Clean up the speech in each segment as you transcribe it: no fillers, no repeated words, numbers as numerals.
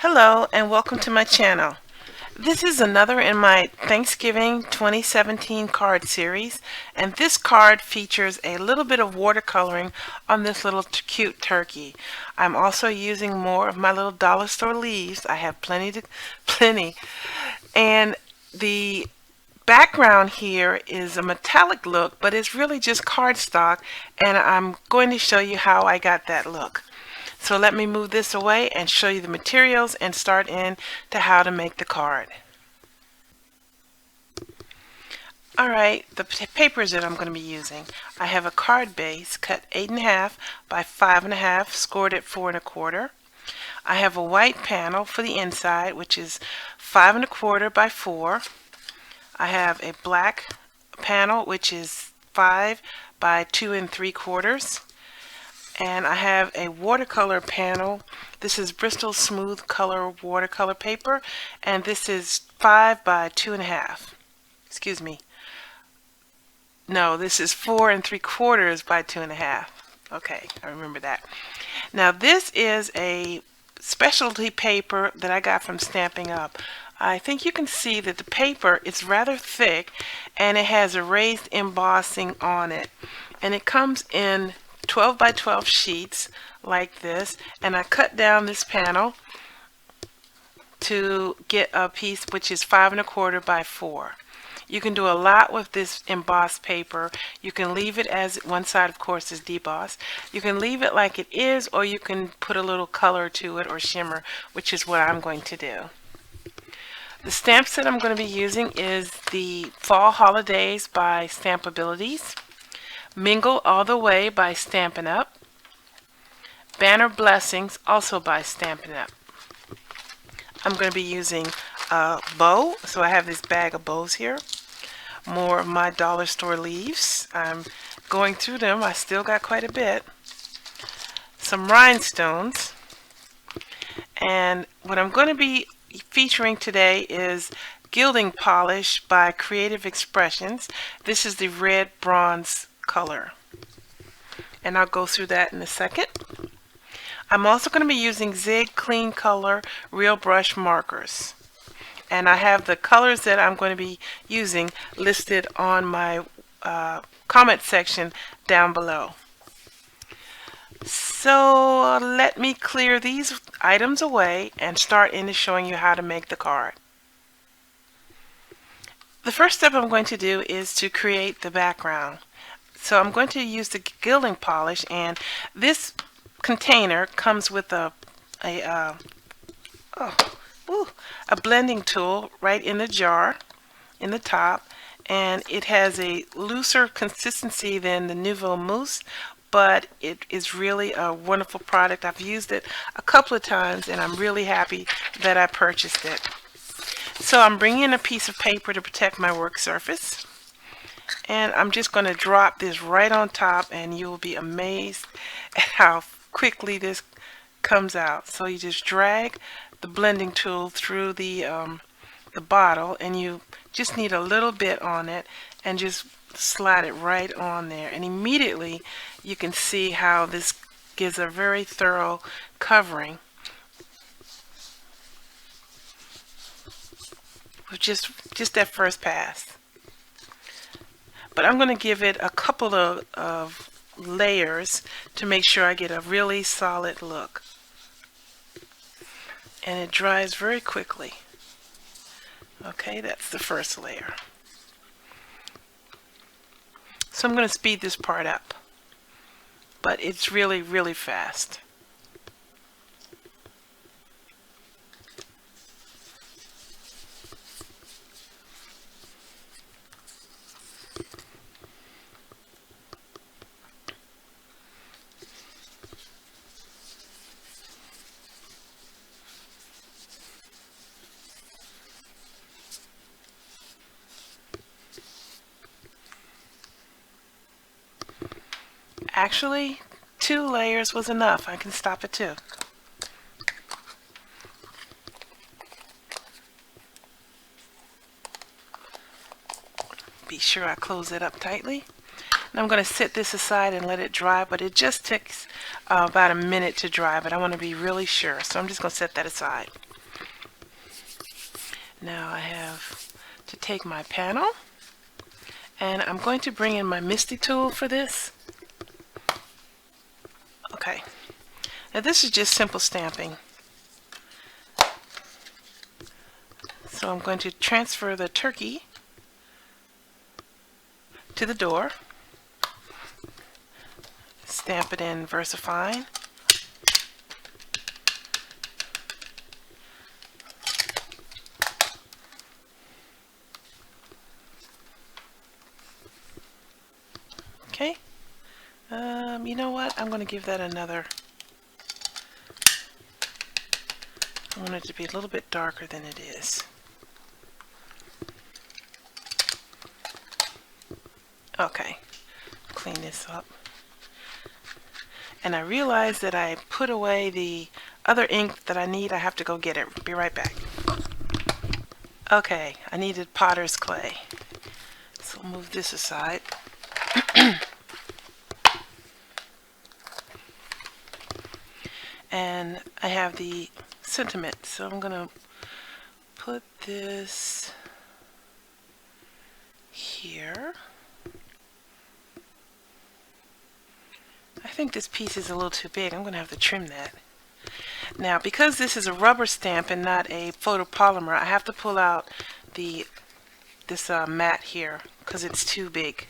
Hello and welcome to my channel. This is another in my Thanksgiving 2017 card series, and this card features a little bit of watercoloring on this little cute turkey. I'm also using more of my little dollar store leaves. I have plenty. And the background here is a metallic look, but it's really just cardstock, and I'm going to show you how I got that look. So let me move this away and show you the materials and start in to how to make the card. Alright, the papers that I'm going to be using. I have a card base cut 8.5 by 5.5, scored at 4 1/4. I have a white panel for the inside, which is 5 1/4 by 4. I have a black panel, which is 5 by 2 3/4. And I have a watercolor panel. This is Bristol Smooth Color watercolor paper, and this is 5 by 2.5. Excuse me. No, this is 4 3/4 by 2.5. Okay, I remember that. Now this is a specialty paper that I got from Stampin' Up. I think you can see that the paper is rather thick and it has a raised embossing on it, and it comes in 12 by 12 sheets like this, and I cut down this panel to get a piece which is 5 1/4 by 4. You can do a lot with this embossed paper. You can leave it as one side, of course, is debossed. You can leave it like it is, or you can put a little color to it or shimmer, which is what I'm going to do. The stamps that I'm going to be using is the Fall Holidays by Stampabilities, Mingle All the Way by Stampin' Up, Banner Blessings, also by Stampin' Up. I'm going to be using a bow, so I have this bag of bows here. More of my dollar store leaves. I'm going through them. I still got quite a bit. Some rhinestones. And what I'm going to be featuring today is Gilding Polish by Creative Expressions. This is the red bronze color, and I'll go through that in a second. I'm also going to be using Zig Clean Color Real Brush markers, and I have the colors that I'm going to be using listed on my comment section down below. So let me clear these items away and start into showing you how to make the card. The first step I'm going to do is to create the background. So I'm going to use the gilding polish, and this container comes with a blending tool right in the jar in the top, and it has a looser consistency than the Nouveau Mousse, but it is really a wonderful product. I've used it a couple of times and I'm really happy that I purchased it. So I'm bringing in a piece of paper to protect my work surface, and I'm just going to drop this right on top, and you'll be amazed at how quickly this comes out. So you just drag the blending tool through the bottle, and you just need a little bit on it and just slide it right on there, and immediately you can see how this gives a very thorough covering with just that first pass. But I'm going to give it a couple of layers to make sure I get a really solid look, and it dries very quickly. Okay, that's the first layer. So I'm going to speed this part up, but it's really fast. Actually, 2 layers was enough. I can stop at 2. Be sure I close it up tightly. And I'm going to set this aside and let it dry, but it just takes about a minute to dry, but I want to be really sure. So I'm just going to set that aside. Now I have to take my panel, and I'm going to bring in my Misty tool for this. Okay, now this is just simple stamping. So I'm going to transfer the turkey to the door, stamp it in Versafine. Okay, you know what? I'm going to give that another. I want it to be a little bit darker than it is. Okay, clean this up. And I realized that I put away the other ink that I need. I have to go get it. Be right back. Okay, I needed potter's clay. So I'll move this aside. And I have the sentiment. So I'm going to put this here. I think this piece is a little too big. I'm going to have to trim that. Now, because this is a rubber stamp and not a photopolymer, I have to pull out this mat here because it's too big.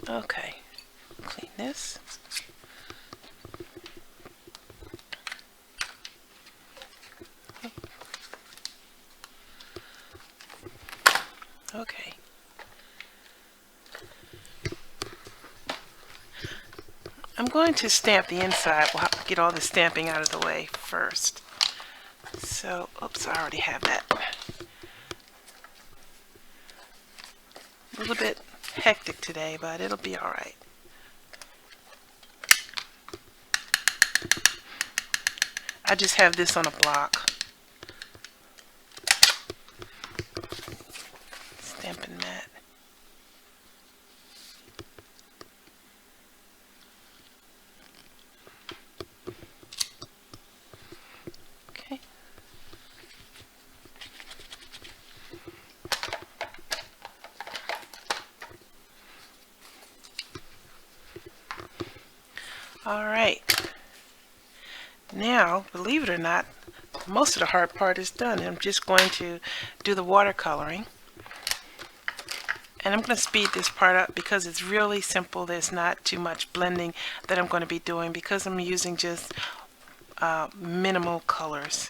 Okay, clean this. Okay. I'm going to stamp the inside. We'll have to get all the stamping out of the way first. So, oops, I already have that. A little bit hectic today, but it'll be all right. I just have this on a block. Stamping mat. Okay. All right. Now, believe it or not, most of the hard part is done. I'm just going to do the watercoloring. And I'm going to speed this part up because it's really simple. There's not too much blending that I'm going to be doing because I'm using just minimal colors.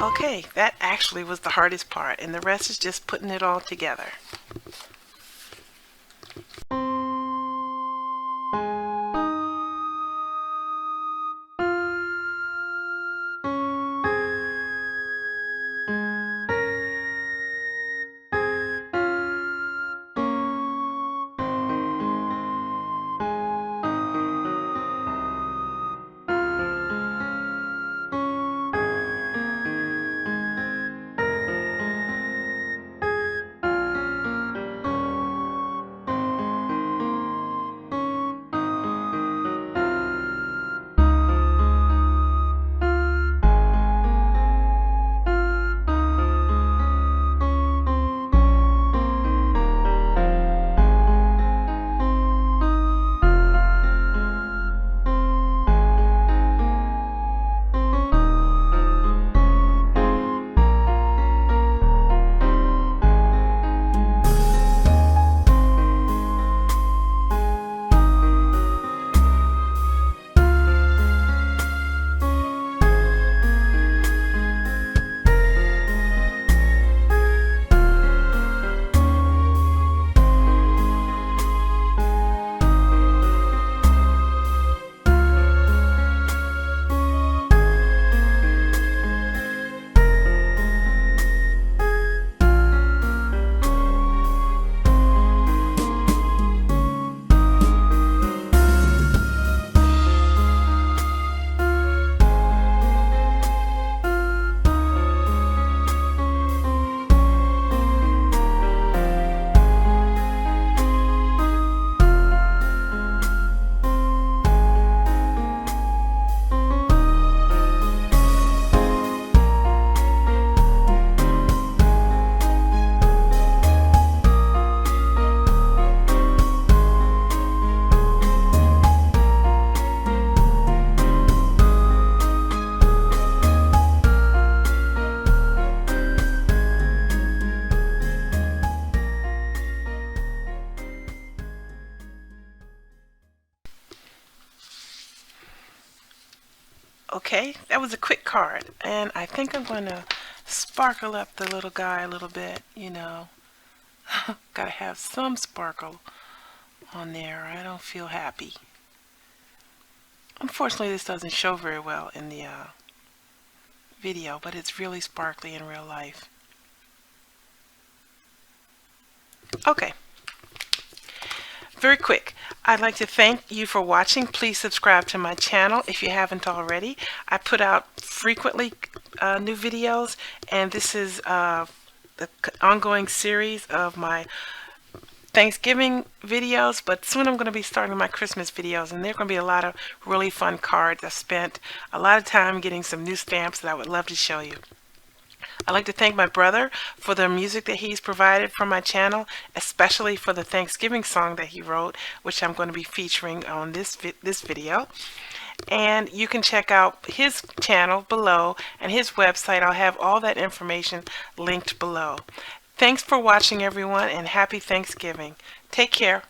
Okay, that actually was the hardest part, and the rest is just putting it all together. Okay, that was a quick card, and I think I'm going to sparkle up the little guy a little bit, you know. Gotta have some sparkle on there, or I don't feel happy. Unfortunately, this doesn't show very well in the video, but it's really sparkly in real life. Okay. Very quick. I'd like to thank you for watching. Please subscribe to my channel if you haven't already. I put out frequently new videos, and this is the ongoing series of my Thanksgiving videos, but soon I'm going to be starting my Christmas videos, and there are going to be a lot of really fun cards. I spent a lot of time getting some new stamps that I would love to show you. I'd like to thank my brother for the music that he's provided for my channel, especially for the Thanksgiving song that he wrote, which I'm going to be featuring on this video. And you can check out his channel below and his website. I'll have all that information linked below. Thanks for watching, everyone, and happy Thanksgiving. Take care.